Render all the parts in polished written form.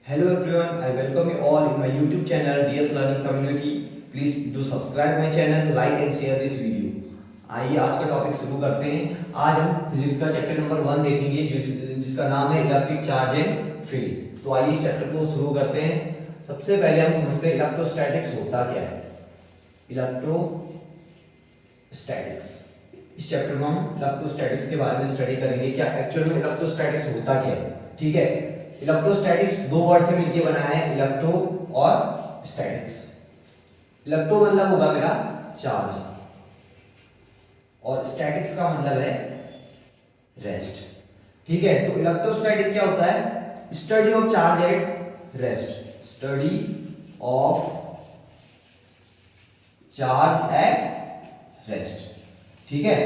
Hello everyone, I welcome you all in my YouTube channel DS Learning Community. Please do subscribe my channel, like and share this video. आइए आज का topic शुरू करते हैं। आज हम फिजिक्स का चैप्टर नंबर 1 देखेंगे जिसका नाम है इलेक्ट्रिक चार्ज एंड फील्ड। तो आइए इस चैप्टर को शुरू करते हैं। सबसे पहले हम समझते हैं इलेक्ट्रोस्टैटिक्स होता क्या है। इलेक्ट्रोस्टैटिक्स, इस चैप्टर में हम इलेक्ट्रोस्टैटिक्स के बारे में स्टडी करेंगे। क्या एक्चुअल में इलेक्ट्रोस्टैटिक्स होता क्या है, ठीक है। इलेक्ट्रोस्टैटिक्स दो वर्ड से मिलकर बना है, इलेक्ट्रो और स्टैटिक्स। इलेक्ट्रो मतलब होगा मेरा चार्ज और स्टैटिक्स का मतलब है रेस्ट, ठीक है। तो इलेक्ट्रोस्टैटिक क्या होता है? Study of charge at rest, study of charge at rest, ठीक है।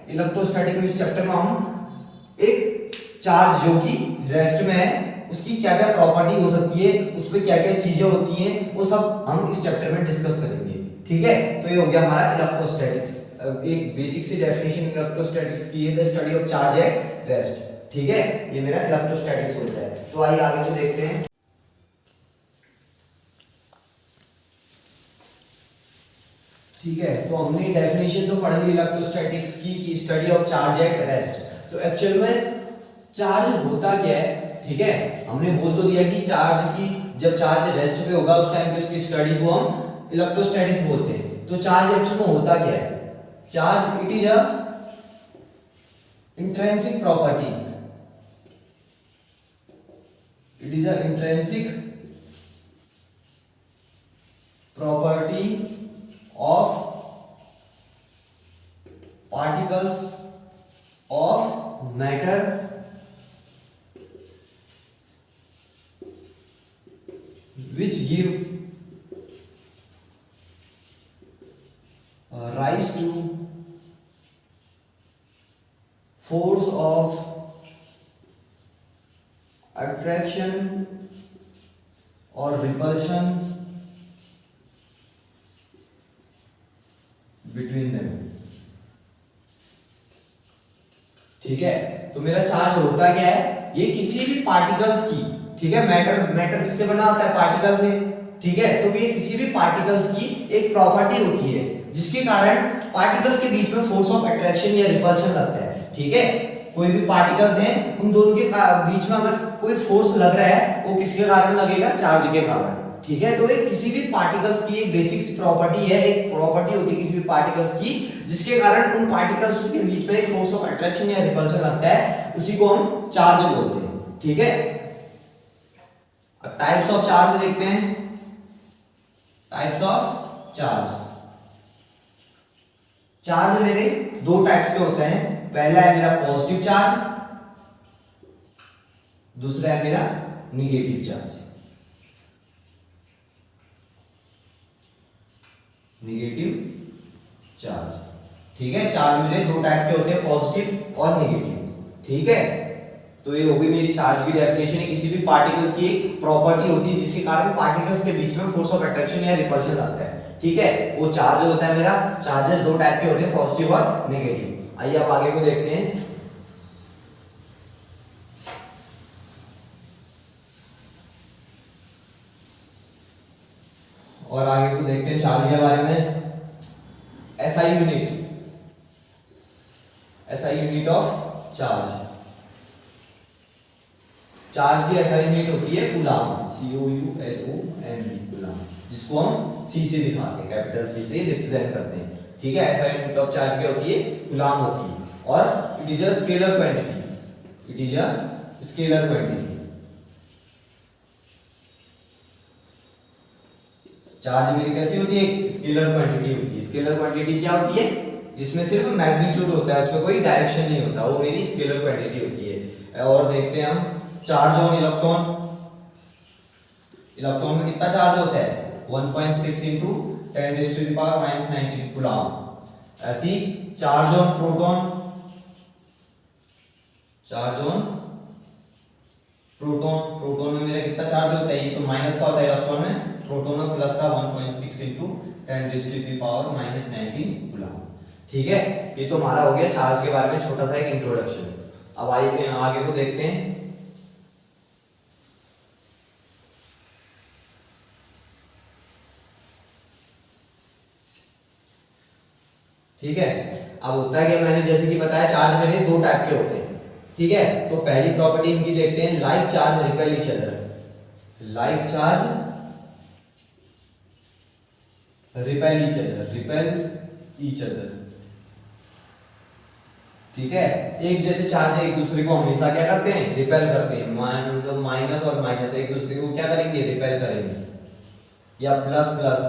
इलेक्ट्रोस्टैटिक में इस चैप्टर में हम एक चार्ज जो कि रेस्ट में है उसकी क्या क्या प्रॉपर्टी हो सकती है, उसमें क्या क्या चीजें होती हैं, वो सब हम इस चैप्टर में डिस्कस करेंगे, ठीक है। तो ये हो गया हमारा इलेक्ट्रोस्टैटिक्स। एक बेसिक सी डेफिनेशन इलेक्ट्रोस्टैटिक्स की है, the study of charge at rest, ठीक है। ये मेरा इलेक्ट्रोस्टैटिक्स होता है। तो आइए आगे से देखते हैं। ठीक है, तो हमने डेफिनेशन तो पढ़ ली इलेक्ट्रोस्टैटिक्स की study of charge at rest. तो एक्चुअल में चार्ज होता क्या है, ठीक है। हमने बोल तो दिया कि चार्ज की जब चार्ज रेस्ट पे होगा उस टाइम पे उसकी स्टडी को हम इलेक्ट्रोस्टैटिक्स बोलते हैं। तो चार्ज एक्चुअल में होता क्या है? Charge it is a intrinsic property, it is a intrinsic property of particles of matter which give rise to force of attraction or repulsion between them, ठीक है। तो मेरा चार्ज होता क्या है? ये किसी भी पार्टिकल्स की, ठीक है, मैटर किससे बना होता है? पार्टिकल से, ठीक है। तो ये किसी भी पार्टिकल्स की एक प्रॉपर्टी होती है जिसके कारण पार्टिकल्स के बीच में फोर्स ऑफ अट्रैक्शन या रिपल्शन लगता है, ठीक है। कोई भी पार्टिकल्स हैं उन दोनों के बीच में अगर कोई फोर्स लग रहा है वो किसके कारण लगेगा? चार्ज के कारण, ठीक है। तो एक किसी भी पार्टिकल्स की एक बेसिक प्रॉपर्टी है, एक प्रॉपर्टी होती है किसी भी पार्टिकल्स की जिसके कारण उन पार्टिकल्स के बीच में एक फोर्स ऑफ अट्रैक्शन या रिपल्शन लगता है, उसी को हम चार्ज बोलते हैं, ठीक है। टाइप्स ऑफ चार्ज देखते हैं। टाइप्स ऑफ चार्ज, चार्ज मेरे दो टाइप्स के होते हैं। पहला है मेरा पॉजिटिव चार्ज, दूसरा है मेरा निगेटिव चार्ज। निगेटिव चार्ज, ठीक है। चार्ज मेरे दो टाइप के होते हैं, पॉजिटिव और निगेटिव, ठीक है। तो ये हो गई मेरी चार्ज की डेफिनेशन है। किसी भी पार्टिकल की एक प्रॉपर्टी होती है जिसके कारण पार्टिकल्स के बीच में फोर्स ऑफ अट्रैक्शन या रिपल्शन आता है, ठीक है। वो चार्ज होता है मेरा। चार्जेस दो टाइप के होते हैं, पॉजिटिव और नेगेटिव। आइए अब आगे को देखते हैं। और आगे को देखते हैं चार्ज के बारे में। SI unit of charge. Charge की एसआई यूनिट होती है कूलाम, COULOMB, कूलाम, जिसको हम C से दिखाते हैं, कैपिटल C से रिप्रेजेंट करते हैं, ठीक है। एसआई यूनिट ऑफ चार्ज क्या होती है? कूलाम होती है। और it is a scalar quantity, it is a scalar quantity. Charge मेरी कैसी होती है? स्केलर क्वांटिटी होती है। स्केलर क्वांटिटी क्या होती है? जिसमें सिर्फ मैग्नीट्यूड होता है, उसमें कोई डायरेक्शन नहीं होता, वो मेरी स्केलर क्वांटिटी होती है। और देखते हैं हम चार्ज ऑन इलेक्ट्रॉन। इलेक्ट्रॉन में कितना चार्ज होता है? 1.6 into 10⁻⁻⁹ कूलम। ऐसी charge on proton, charge on proton में मेरा कितना चार्ज होता है? ये तो माइनस का होता है इलेक्ट्रॉन में, प्रोटॉन में प्लस का 1.6 into 10⁻⁻⁹ कूलम, ठीक है। ये तो हमारा हो गया चार्ज के बारे में छोटा सा एक इंट्रोडक्शन। अब आगे को देखते हैं। ठीक है। अब होता है कि मैंने जैसे कि बताया चार्ज मेरे दो टाइप के होते हैं, ठीक है। तो पहली प्रॉपर्टी इनकी देखते हैं, like charge repel each other. Like charge repel each other, repel each other, ठीक है। एक जैसे चार्ज है एक दूसरे को हमेशा क्या करते हैं, रिपेल करते हैं। माइनस और माइनस एक दूसरे को क्या करेंगे, रिपेल करेंगे, या प्लस प्लस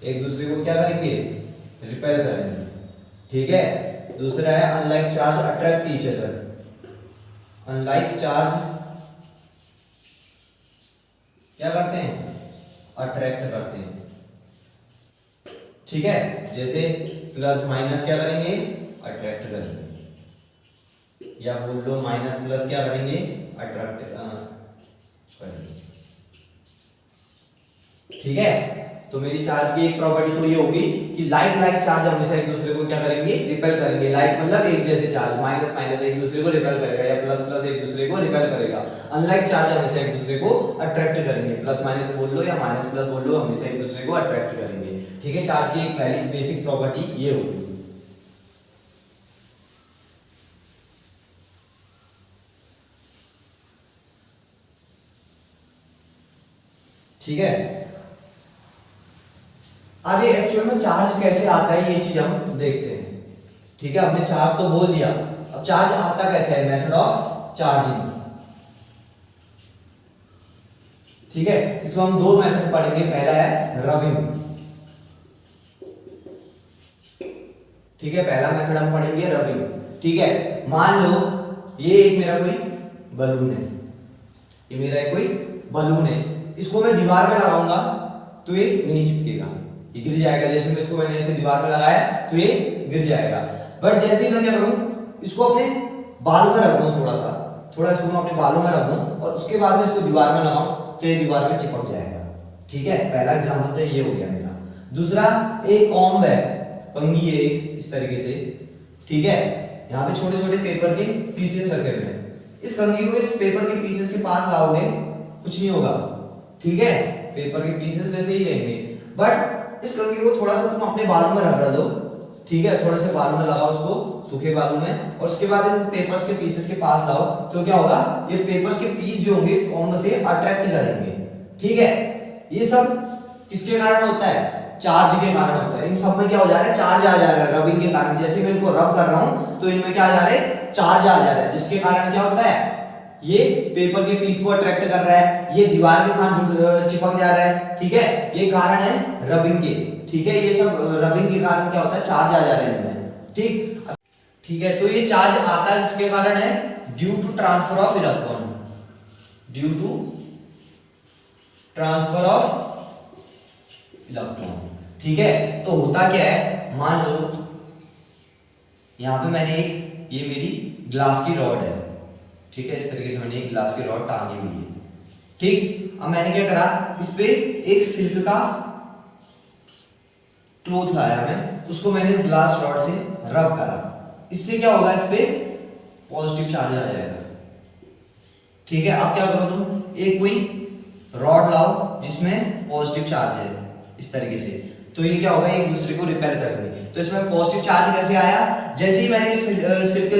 एक दूसरे को क्या करेंगे, रिपेल करेंगे, ठीक है। दूसरा है unlike charge attract each other. Unlike charge क्या करते हैं, अट्रैक्ट करते हैं, ठीक है। जैसे प्लस माइनस क्या करेंगे, अट्रैक्ट करेंगे, या बोल लो माइनस प्लस क्या करेंगे, अट्रैक्ट करेंगे, ठीक है। तो मेरी चार्ज की एक प्रॉपर्टी तो ये होगी कि लाइक लाइक चार्ज हमेशा एक दूसरे को क्या करेंगे, रिपेल करेंगे। लाइक मतलब एक जैसे चार्ज, माइनस माइनस एक दूसरे को रिपेल करेगा, या प्लस प्लस एक दूसरे को रिपेल करेगा। अनलाइक चार्ज हमेशा एक दूसरे को अट्रैक्ट करेंगे, प्लस माइनस बोल लो या माइनस प्लस बोल लो, हमेशा एक दूसरे को अट्रैक्ट करेंगे, ठीक है। चार्ज की एक पहली बेसिक प्रॉपर्टी ये होगी। ठीक है। अब ये एक्चुअल में चार्ज कैसे आता है ये चीज हम देखते हैं, ठीक है। हमने चार्ज तो बोल दिया, अब चार्ज आता कैसे है, मेथड ऑफ चार्जिंग, ठीक है। इसमें हम दो मेथड पढ़ेंगे, पहला है रबिंग, ठीक है। पहला मेथड हम पढ़ेंगे रबिंग, ठीक है। मान लो ये एक मेरा कोई बलून है, ये मेरा एक कोई बलून है, इसको मैं दीवार में लगाऊंगा तो ये नहीं चिपकेगा, ये गिर जाएगा। जैसे मैं इसको मैंने ऐसे दीवार में लगाया तो ये गिर जाएगा। बट जैसे मैं क्या करूं, इसको अपने बालों में रख दूं, थोड़ा इसको मैं अपने बालों में रख दूं और उसके बाद में इसको दीवार में लगाऊं तो ये दीवार में चिपक जाएगा, ठीक है। पहला एग्जांपल तो ये हो गया मेरा। दूसरा एक कॉम्ब है, कंघी है इस तरीके से, ठीक है। यहाँ पे छोटे छोटे पेपर के पीसेस रखे हुए हैं, इस कंघी को इस पेपर के पीसेस के पास लाओगे कुछ नहीं होगा, ठीक है। पेपर के पीसेस वैसे ही रहेंगे, बट इस कंघी को थोड़ा सा तुम अपने बालों में रगड़ दो, ठीक है। थोड़े से बालों में लगाओ उसको, सूखे बालों में, और उसके बाद इस पेपर्स के पीसेस के पास लाओ तो क्या होगा, ये पेपर के पीस जो होंगे इस कॉम्ब से अट्रैक्ट करेंगे, ठीक है। ये सब किसके कारण होता है, चार्ज के कारण होता है। इन सब में क्या हो जा रहा है, चार्ज आ जा रहा है रबिंग के कारण। जैसे मैं इनको रब कर रहा हूं तो इनमें क्या आ जा रहा है, चार्ज आ जा रहा है, जिसके कारण क्या होता है, ये पेपर के पीस को अट्रैक्ट कर रहा है, ये दीवार के साथ चिपक जा रहा है, ठीक है। ये कारण है रबिंग के, ठीक है। ये सब रबिंग के कारण क्या होता है, चार्ज आ जा रहे हैं इनमें, ठीक है। तो ये चार्ज आता है जिसके कारण है, due to transfer of electron, due to transfer of electron, ठीक है। तो होता क्या है, मान लो यहां पे मैंने एक, ये मेरी ग्लास की रॉड है, ठीक है। इस तरीके से मैंने एक ग्लास की रॉड टांगी हुई है, ठीक। अब मैंने क्या करा, इस पे एक सिल्क का क्लॉथ लाया मैं, उसको मैंने इस ग्लास रॉड से रब करा, इससे क्या होगा, इस पे पॉजिटिव चार्ज आ जाएगा, ठीक है। अब क्या करो तुम, एक कोई रॉड लाओ जिसमें पॉजिटिव चार्ज है इस तरीके से, तो ये क्या होगा, एक दूसरे को रिपेल करेंगे। तो इसमें पॉजिटिव चार्ज कैसे आया, जैसे ही मैंने सिल्क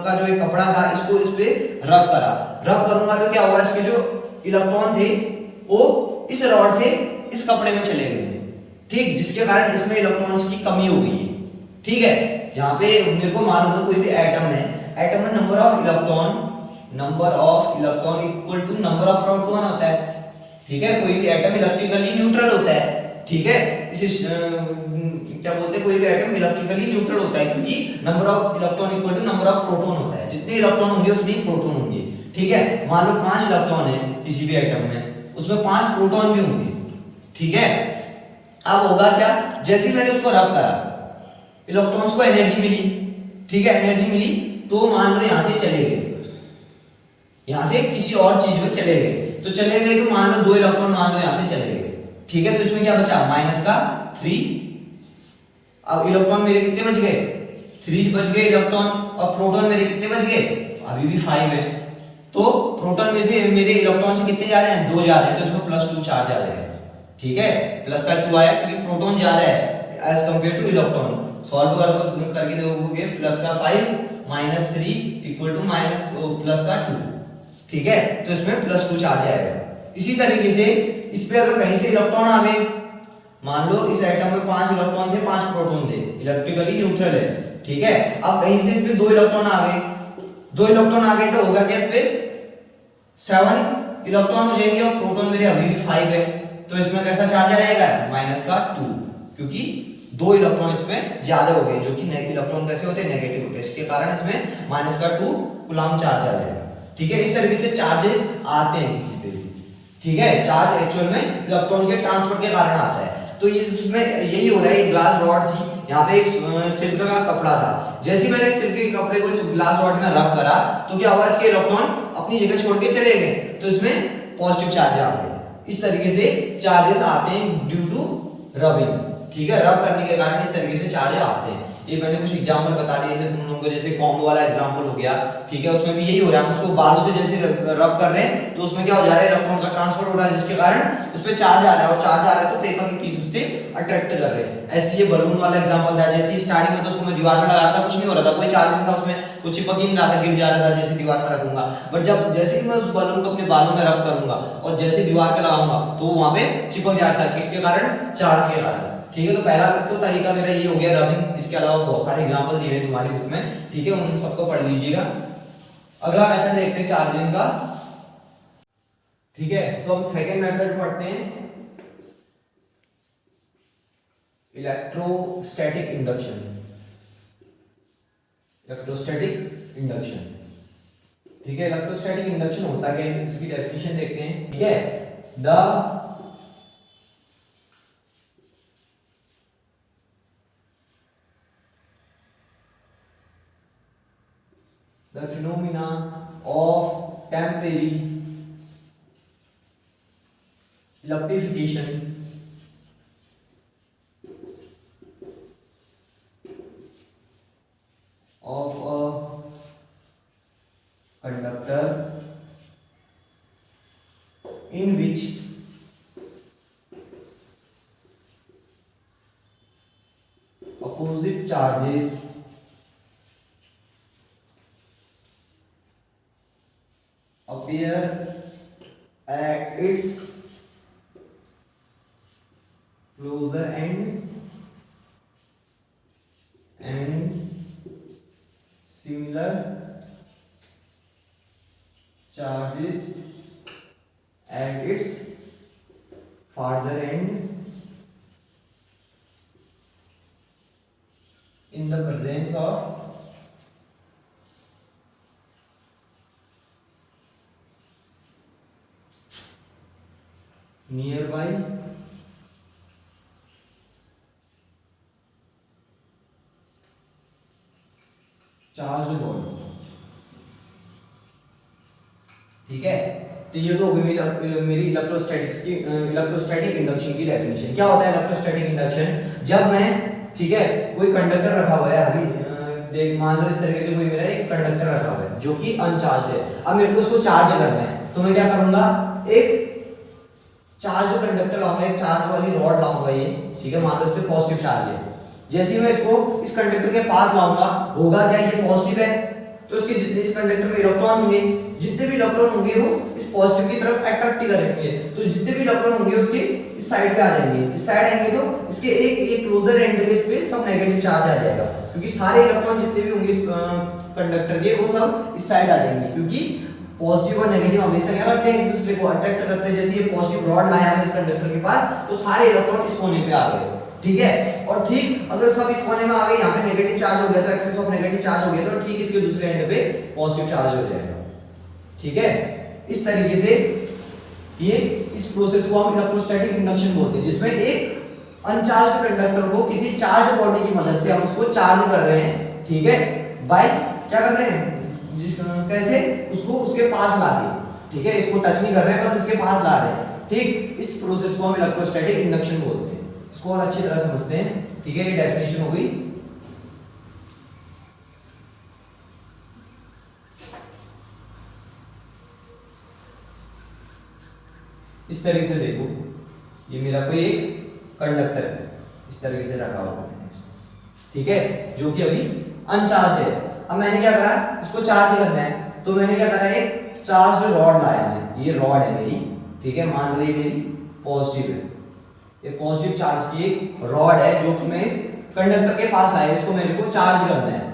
का जो एक कपड़ा था इसको इस पे रब करा, रब करूंगा तो क्या होगा, इसके जो इलेक्ट्रॉन थे वो इस रॉड से इस कपड़े में चले गए, ठीक, जिसके कारण इसमें इलेक्ट्रॉन्स की कमी हो गई है, ठीक है। जहां पे मेरे को मालूम है कोई भी एटम है, एटम में number of electron equal to number of proton होता है, ठीक है। कोई भी एटम इलेक्ट्रिकली न्यूट्रल होता है, ठीक है। इस क्या बोलते हैं, कोई भी एटम इलेक्ट्रिकली न्यूट्रल होता है, क्योंकि number of electron equal to number of proton होता है, जितने इलेक्ट्रॉन होंगे उतने ही प्रोटॉन होंगे, ठीक है। मान लो 5 इलेक्ट्रॉन है किसी भी एटम में, उसमें 5 प्रोटॉन भी होंगे, ठीक है। अब होगा क्या, जैसे मैंने उसको रब करा, इलेक्ट्रॉन्स को एनर्जी मिली, ठीक है। एनर्जी मिली तो मान लो यहां से चले गए, यहां से किसी और चीज में चले गए, तो चले गए तो मान लो 2 इलेक्ट्रॉन मान लो यहां से चले गए, ठीक है। तो इसमें क्या बचा, माइनस का 3। अब इलेक्ट्रॉन मेरे कितने बच गए, 3 बच गए इलेक्ट्रॉन, और प्रोटॉन मेरे कितने बच गए, अभी भी 5 है। तो प्रोटॉन में से मेरे इलेक्ट्रॉन से कितने जा रहे हैं, 2 जा रहे हैं, तो इसमें +2 चार्ज आ जाएगा, ठीक है। प्लस का क्यों आया, क्योंकि प्रोटॉन ज्यादा है as compared to electron, solve करके देखोगे प्लस का 5 minus 3 equal to minus plus का 2, ठीक है, तो इसमें प्लस 2 चार्ज आएगा। इसी तरीके से इस पे अगर कहीं से इलेक्ट्रॉन आ गए, मान लो इस एटम में 5 इलेक्ट्रॉन थे 5 प्रोटॉन थे, इलेक्ट्रिकली न्यूट्रल है, ठीक है, अब कहीं से इस पे 2 इलेक्ट्रॉन आ गए, 2 इलेक्ट्रॉन आ गए तो होगा क्या, इस पे 7 इलेक्ट्रॉन हो जाएंगे और प्रोटॉन मेरे अभी भी 5 है, तो इसमें कैसा चार्ज आ जाएगा, माइनस का 2, क्योंकि 2 इलेक्ट्रॉन इसमें ज्यादा हो गए, जो कि इलेक्ट्रॉन कैसे होते हैं, नेगेटिव होते हैं, इसके कारण इसमें माइनस का 2 कूलम्ब चार्ज आ जाएगा, ठीक है। इस तरीके से चार्जेस आते हैं किसी पे भी, ठीक है, चार्ज एक्चुअल में इलेक्ट्रॉन के ट्रांसफर के कारण आता है। तो ये इसमें यही हो रहा है, एक ग्लास रॉड थी, यहाँ पे एक सिल्क का कपड़ा था, जैसे मैंने सिल्क के कपड़े को इस ग्लास रॉड में रफ करा तो क्या हुआ, इसके इलेक्ट्रॉन अपनी जगह छोड़ के चले गए, तो इसमें पॉजिटिव चार्ज आ गए। इस तरीके से चार्जेस आते हैं ड्यू टू रबिंग, ठीक है, रब करने के कारण इस तरीके से चार्ज आते हैं। ये मैंने कुछ एग्जांपल बता दिए थे तुम लोगों को, जैसे कॉम्बो वाला एग्जांपल हो गया, ठीक है, उसमें भी यही हो रहा है, हम उसको बालों से जैसे रब कर रहे हैं तो उसमें क्या हो जा रहा है, इलेक्ट्रॉन का ट्रांसफर हो रहा है, जिसके कारण उस पे चार्ज आ रहा है, और चार्ज आ रहा है तो पेपर के पीस उससे अट्रैक्ट कर रहे हैं। ऐसे ये बलून वाला एग्जांपल था, जैसे स्टार्टिंग में तो उसको मैं दीवार में लगाया था, कुछ नहीं हो रहा था, कोई चार्ज नहीं था उसमें, कुछ चिपक ही नहीं रहा था, गिर जा रहा था जैसे दीवार पर रखूंगा, बट जब जैसे ही मैं उस बलून को अपने बालों में रब करूंगा और जैसे दीवार पे लगाऊंगा तो वहां पे चिपक जाता है, किसके कारण, चार्ज के कारण, ठीक है। तो पहला तो तरीका मेरा ये हो गया रबिंग, इसके अलावा बहुत सारे एग्जांपल दिए हैं तुम्हारी बुक में, ठीक है, उन सबको पढ़ लीजिएगा। अगला मेथड देखते हैं चार्जिंग का, ठीक है, तो हम सेकंड मेथड पढ़ते हैं, इलेक्ट्रोस्टैटिक इंडक्शन, इलेक्ट्रोस्टैटिक इंडक्शन, ठीक है। इलेक्ट्रोस्टैटिक इंडक्शन होता क्या है, इसकी डेफिनेशन देखते हैं, ठीक है। The phenomena of temporary electrification of a conductor in which opposite charges appear at its closer end and similar charges at its farther end in the presence of nearby charged body, ठीक है। तो ये तो हो गई मेरी electrostatic induction की definition. क्या होता है इलेक्ट्रोस्टैटिक इंडक्शन, जब मैं, ठीक है, कोई कंडक्टर रखा हुआ है, अभी देख मान लो इस तरीके से कोई मेरा एक कंडक्टर रखा हुआ है जो कि अनचार्ज है, अब मेरे को उसको चार्ज करना है, तो मैं क्या करूंगा, एक चार्ज कंडक्टर लाऊंगा, एक चार्ज वाली रॉड लाऊंगा ये, ठीक है, मान लो इस पे पॉजिटिव चार्ज है, जैसे ही मैं इसको इस कंडक्टर के पास लाऊंगा, होगा क्या, ये पॉजिटिव है, तो इसके जितने इस कंडक्टर में इलेक्ट्रॉन होंगे, जितने भी इलेक्ट्रॉन होंगे वो इस पॉजिटिव की तरफ अट्रैक्ट करेंगे, तो जितने भी इलेक्ट्रॉन होंगे उसके इस साइड पे आ जाएंगे, इस साइड आएंगे तो इसके एक क्लोजर एंड पे इस पे सब नेगेटिव चार्ज आ जाएगा, क्योंकि सारे इलेक्ट्रॉन जितने भी होंगे इस कंडक्टर के वो सब इस साइड आ जाएंगे, क्योंकि पॉजिटिव और नेगेटिव हमेशा क्या करते हैं, एक दूसरे को अट्रैक्ट करते हैं। जैसे ये पॉजिटिव रॉड लाया है इस कंडक्टर के पास, तो सारे इलेक्ट्रॉन इस कोने पे आ गए, ठीक है, और ठीक अगर सब इस कोने में आ गए, यहाँ पे नेगेटिव चार्ज हो गया तो एक्सेस ऑफ नेगेटिव चार्ज हो गया, तो ठीक इसके दूसरे एंड पे पॉजिटिव चार्ज हो जाएगा, ठीक है। इस तरीके से ये इस प्रोसेस को हम इलेक्ट्रोस्टैटिक इंडक्शन बोलते हैं, जिसमें एक अनचार्ज कंडक्टर को किसी चार्ज बॉडी की मदद से हम उसको चार्ज कर रहे हैं, ठीक है, बाय क्या कर रहे हैं, कैसे, उसको उसके पास ला के, ठीक है, इसको टच नहीं कर रहे हैं, बस इसके पास ला रहे हैं, ठीक। इस प्रोसेस को हम इलेक्ट्रोस्टैटिक इंडक्शन बोलते हैं, इसको और अच्छी तरह समझते हैं, ठीक है। ये डेफिनेशन हो गई। इस तरीके से देखो, ये मेरा कोई एक कंडक्टर है, इस तरीके से रखा हुआ है इसको, ठीक है, जो कि अभी अनचार्ज है। अब मैंने क्या करा, इसको चार्ज करना है, तो मैंने क्या करा, एक चार्ज रॉड लाया मैं, ये रॉड है मेरी, ठीक है, मान लो ये मेरी पॉजिटिव है, ये पॉजिटिव चार्ज की एक रॉड है जो कि मैं इस कंडक्टर के पास आया, इसको मेरे को चार्ज करना है।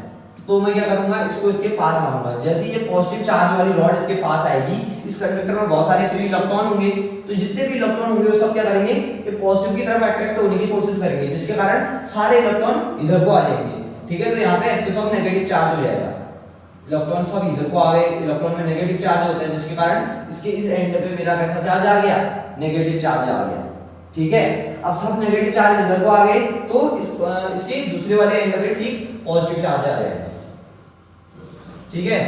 तो मैं क्या करूंगा, इसको इसके पास लाऊंगा। जैसे ही ये पॉजिटिव चार्ज वाली रॉड इसके पास आएगी, इस कंडक्टर में बहुत सारे फ्री इलेक्ट्रॉन होंगे, तो जितने भी इलेक्ट्रॉन होंगे वो सब क्या करेंगे, ये पॉजिटिव की तरफ अट्रैक्ट होने की कोशिश करेंगे, जिसके कारण सारे इलेक्ट्रॉन इधर को आ जाएंगे। ठीक है, तो यहाँ पे एक्सेस ऑफ नेगेटिव चार्ज हो जाएगा, इलेक्ट्रॉन सब इधर को आ गए, इलेक्ट्रॉन में नेगेटिव चार्ज होता है, जिसके कारण इसके इस एंड पे मेरा कैसा चार्ज आ गया, नेगेटिव चार्ज आ गया। ठीक है, अब सब नेगेटिव चार्ज इधर को आ गए, तो इसके दूसरे वाले एंड पे ठीक पॉजिटिव चार्ज आ जाएगा। ठीक है,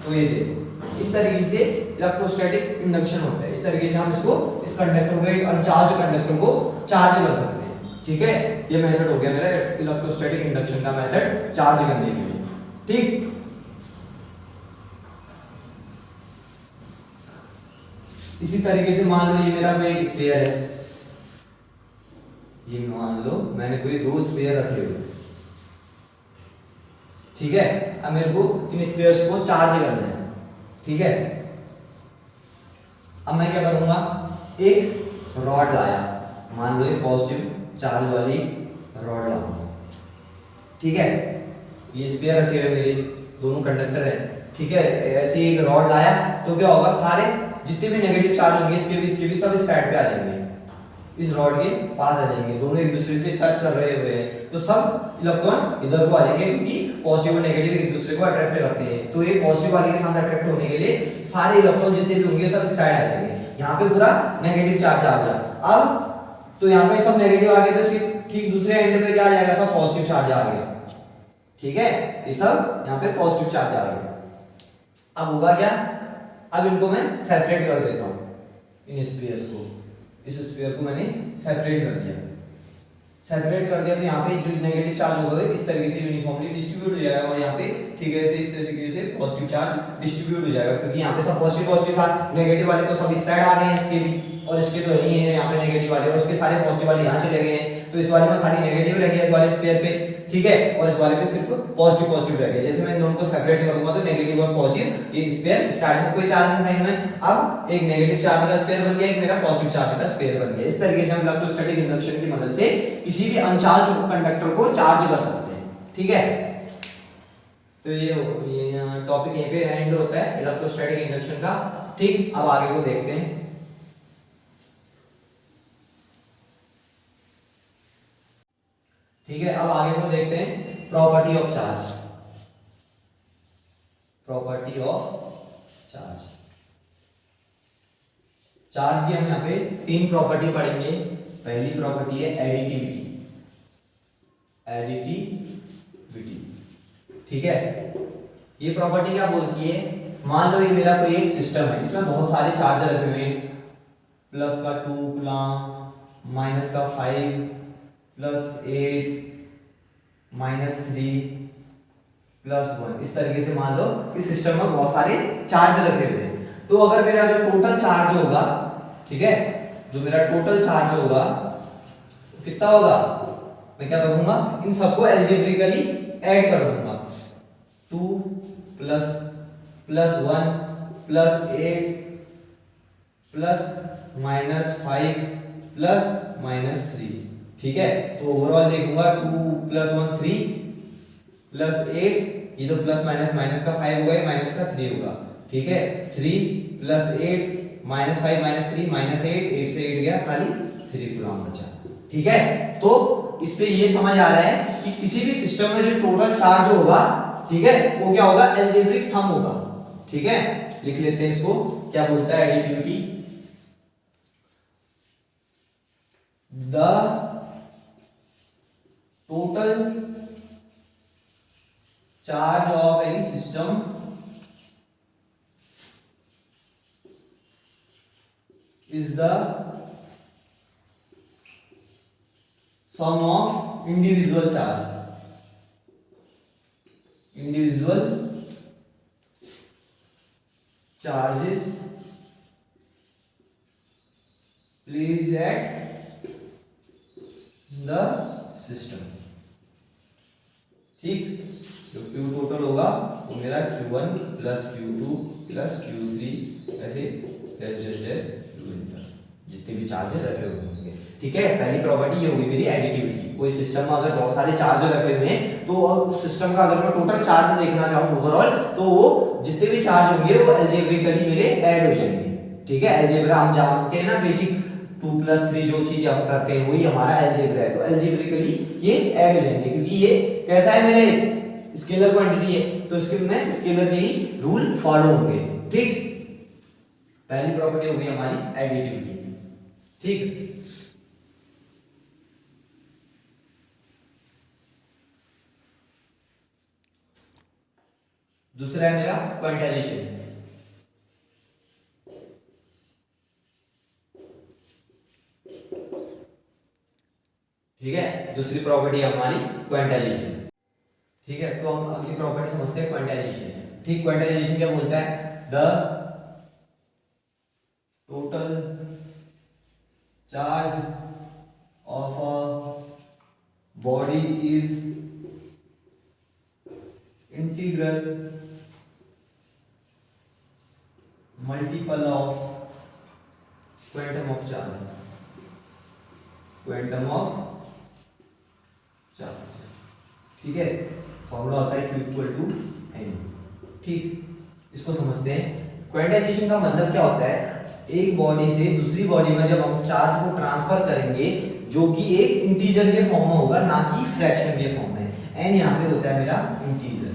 तो ये देखो इस तरीके से इलेक्ट्रोस्टैटिक इंडक्शन होता है, इस तरीके से हम इसको, इस कंडक्टर को, एक अनचार्ज कंडक्टर को चार्ज कर सकते हैं। ठीक है, ये मेथड हो गया मेरा इलेक्ट्रोस्टैटिक इंडक्शन का मेथड चार्ज करने के लिए। ठीक, इसी तरीके से मान लो ये मेरा कोई एक स्फीयर है, ये मान लो मैंने कोई दो स्फीयर रखे हुए, ठीक है, अब मेरे को इन स्फीयर्स को चार्ज करना है। ठीक है, अब मैं क्या करूंगा, एक रॉड लाया, मान लो ये पॉजिटिव चार्ज वाली रॉड लाऊंगा। ठीक है, ये स्फीयर रखे हुए मेरे दोनों कंडक्टर है। ठीक है, ऐसे एक रॉड लाया तो क्या होगा, सारे जितने भी नेगेटिव चार्ज होंगे इसके भी सब इस साइड पे आ जाएंगे, इस रॉड के पास आ जाएंगे, दोनों एक दूसरे से टच कर रहे हुए हैं, तो सब इलेक्ट्रॉन इधर को आ जाएंगे, क्योंकि पॉजिटिव और नेगेटिव एक दूसरे को अट्रैक्ट करते हैं। तो ये पॉजिटिव वाले के साथ अट्रैक्ट होने के लिए सारे इलेक्ट्रॉन जितने भी होंगे सब इस साइड आ जाएंगे। यहाँ पे पूरा नेगेटिव चार्ज आ गया, अब तो यहाँ पे सब नेगेटिव आ गया, तो इसके ठीक दूसरे एंड पे क्या आ जाएगा, सब पॉजिटिव चार्ज आ गया। ठीक है, ये सब यहाँ पे पॉजिटिव चार्ज आ गया। अब होगा क्या, अब इनको मैं सेपरेट कर देता हूँ, इन स्फीयर्स को, इस स्फीयर को मैंने सेपरेट कर दिया, सेपरेट कर दिया, तो यहाँ पे जो नेगेटिव चार्ज होगा इस तरीके से यूनिफॉर्मली डिस्ट्रीब्यूट हो जाएगा, और यहाँ पे ठीक है इस तरीके से पॉजिटिव चार्ज डिस्ट्रीब्यूट हो जाएगा, क्योंकि यहाँ पे सब पॉजिटिव पॉजिटिव था, नेगेटिव वाले तो सब इस साइड आ गए हैं, इसके भी और इसके तो यही है यहाँ पे नेगेटिव वाले, और इसके सारे पॉजिटिव वाले यहाँ चले गए हैं, तो इस वाले में खाली नेगेटिव रह गया इस वाले स्फीयर पे। ठीक है, और इस वाले पे सिर्फ पॉजिटिव पॉजिटिव रह गया। जैसे मैं दोनों को सेपरेट करूंगा तो नेगेटिव और पॉजिटिव, ये स्फीयर स्टार्टिंग में कोई चार्ज नहीं था इनमें, अब एक नेगेटिव चार्ज का स्फीयर बन गया, एक मेरा पॉजिटिव चार्ज का स्फीयर बन गया। इस तरीके से हम इलेक्ट्रोस्टैटिक इंडक्शन की मदद से किसी भी अनचार्ज कंडक्टर को चार्ज कर सकते हैं। ठीक है, तो ये टॉपिक यहीं पे एंड होता है इलेक्ट्रोस्टैटिक इंडक्शन का। ठीक, अब आगे को देखते हैं। ठीक है, अब आगे को देखते हैं property of charge, property of charge. Charge की हम यहाँ पे तीन प्रॉपर्टी पढ़ेंगे। पहली प्रॉपर्टी है एडिटिविटी, एडिटिविटी। ठीक है, ये प्रॉपर्टी क्या बोलती है, मान लो ये मेरा कोई एक सिस्टम है, इसमें बहुत सारे चार्ज रखे हुए हैं, प्लस का 2 कूलम, माइनस का 5, +8, -3, +1, इस तरीके से मान लो इस सिस्टम में बहुत सारे चार्ज रखे हुए हैं। तो अगर मेरा जो टोटल चार्ज होगा, ठीक है, जो मेरा टोटल चार्ज होगा कितना होगा, मैं क्या करूंगा, इन सबको अलजेब्रिकली ऐड कर दूंगा। 2 +1 +8 +-5 -3। ठीक है, तो ओवरऑल देखूंगा 2 + 1 3 +8, ये तो प्लस माइनस माइनस का 5 होगा, माइनस का 3 होगा। ठीक है, 3 + 8 -5 -3 -8, 8 से 8 गया, खाली 3 कूलम बचा। ठीक है, तो इससे ये समझ आ रहा है कि किसी भी सिस्टम में जो टोटल चार्ज होगा, ठीक है, वो क्या होगा, अलजेब्रिक सम होगा। ठीक है, लिख लेते हैं इसको, क्या बोलता है additivity, the total charge of any system is the sum of individual charge, individual charges placed at the system। ठीक, जो Q टोटल होगा वो मेरा Q1 plus Q2 plus Q3 ऐसे डैश Qn तक जितने भी चार्ज रखे हुए होंगे। ठीक है, पहली प्रॉपर्टी ये होगी मेरी एडिटिविटी। कोई सिस्टम में अगर बहुत सारे चार्ज रखे हुए हैं तो उस सिस्टम का अगर मैं टोटल चार्ज देखना चाहूँ ओवरऑल, तो वो जितने भी चार्ज होंगे वो अलजेब्रिकली मेरे ऐड हो जाएंगे। ठीक है, अलजेब्रा हम जानते हैं ना, बेसिक 2 प्लस 3 जो चीज हम करते हैं वही हमारा अलजेब्रा है, तो अलजेब्रिकली ये ऐड हो जाएंगे क्योंकि ये कैसा है मेरे स्केलर क्वांटिटी है, तो इसके में स्केलर के ही रूल फॉलो होंगे। ठीक, पहली प्रॉपर्टी हो गई हमारी एडिटिविटी। ठीक, दूसरा है मेरा क्वांटाइजेशन। ठीक है, दूसरी प्रॉपर्टी है हमारी क्वांटाइजेशन। ठीक है, तो हम अगली प्रॉपर्टी समझते हैं क्वांटाइजेशन। ठीक, क्वांटाइजेशन क्या बोलता है, the total charge of a body is integral multiple of quantum of charge, quantum of charge. ठीक है, फॉर्मूला होता है Q इक्वल टू N। ठीक, इसको समझते हैं। क्वांटाइजेशन का मतलब क्या होता है, एक बॉडी से दूसरी बॉडी में जब हम चार्ज को ट्रांसफर करेंगे जो कि एक इंटीजर के फॉर्म में होगा, ना कि फ्रैक्शन के फॉर्म में। एन यहाँ पे होता है मेरा इंटीजर।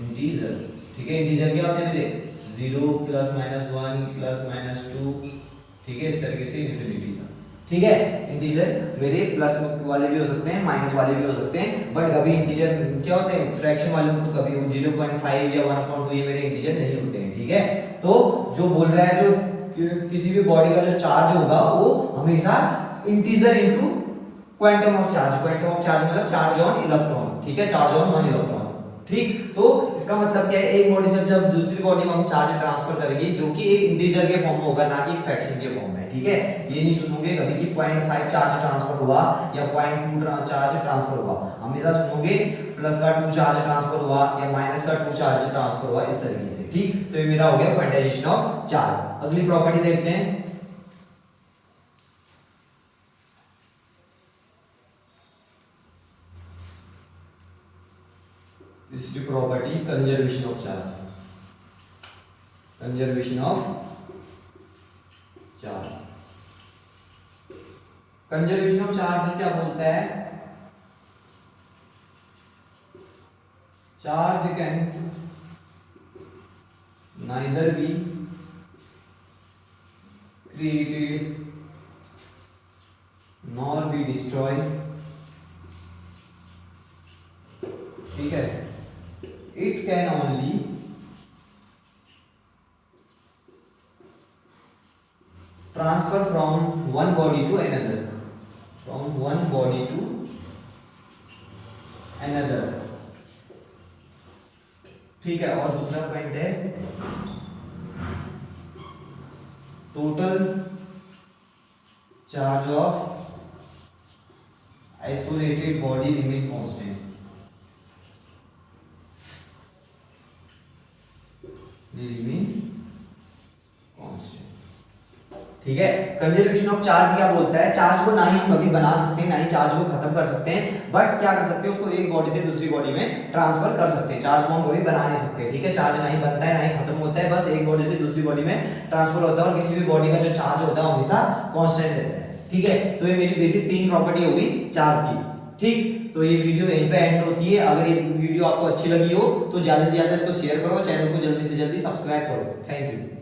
इंटीजर, ठीक है, इंटीजर क्या होते हैं मेरे 0 प्लस माइनस 1 प्लस माइनस 2, ठीक है, इस तरीके से इन्फिनिटी का। ठीक है, इंटीजर मेरे प्लस वाले भी हो सकते हैं, माइनस वाले भी हो सकते हैं, बट कभी इंटीजर क्या होते हैं फ्रैक्शन वाले तो कभी 0.5 या 1/2 ये मेरे इंटीजर नहीं होते हैं। ठीक है, तो जो बोल रहा है जो किसी भी बॉडी का जो चार्ज होगा वो हमेशा integer into quantum of charge, quantum of charge मतलब चार्ज ऑन इलेक्ट्रॉन। ठीक है, चार्ज ऑन 1 इलेक्ट्रॉन। ठीक, तो इसका मतलब क्या है, एक बॉडी से जब दूसरी बॉडी में हम चार्ज ट्रांसफर करेंगे जो कि एक इंटीजर के फॉर्म में होगा, ना कि फ्रैक्शन के फॉर्म में। ठीक है, ये नहीं सुनोगे कभी कि 0.5 चार्ज ट्रांसफर हुआ या 0.2 चार्ज ट्रांसफर हुआ, हमेशा सुनोगे प्लस का 2 चार्ज ट्रांसफर हुआ या माइनस का 2 चार्ज ट्रांसफर हुआ, इस तरीके से। ठीक, तो ये मेरा हो गया क्वांटाइजेशन ऑफ चार्ज। अगली प्रॉपर्टी देखते हैं, तीसरी property conservation of charge. Conservation of charge, conservation of charge क्या बोलता है, charge can neither be created nor be destroyed. ठीक है, it can only transfer from one body to another, from one body to another। ठीक है, और दूसरा point है total charge of isolated body remain constant. ठीक है, कंजर्वेशन ऑफ चार्ज क्या बोलता है, चार्ज को ना ही कभी बना सकते हैं ना ही चार्ज को खत्म कर सकते हैं, बट क्या कर सकते हैं उसको एक बॉडी से दूसरी बॉडी में ट्रांसफर कर सकते हैं। चार्ज को हम कभी बना नहीं सकते। ठीक है, चार्ज ना ही बनता है ना ही खत्म होता है, बस एक बॉडी से दूसरी बॉडी में ट्रांसफर होता है और किसी भी बॉडी का जो चार्ज होता है हमेशा कांस्टेंट रहता है। ठीक है, तो ये मेरी बेसिक 3 प्रॉपर्टी हो गई चार्ज की। ठीक, तो ये वीडियो यहीं पे एंड होती है। अगर ये वीडियो आपको अच्छी लगी हो तो ज्यादा से ज्यादा इसको शेयर करो, चैनल को जल्दी से जल्दी सब्सक्राइब करो। Thank you.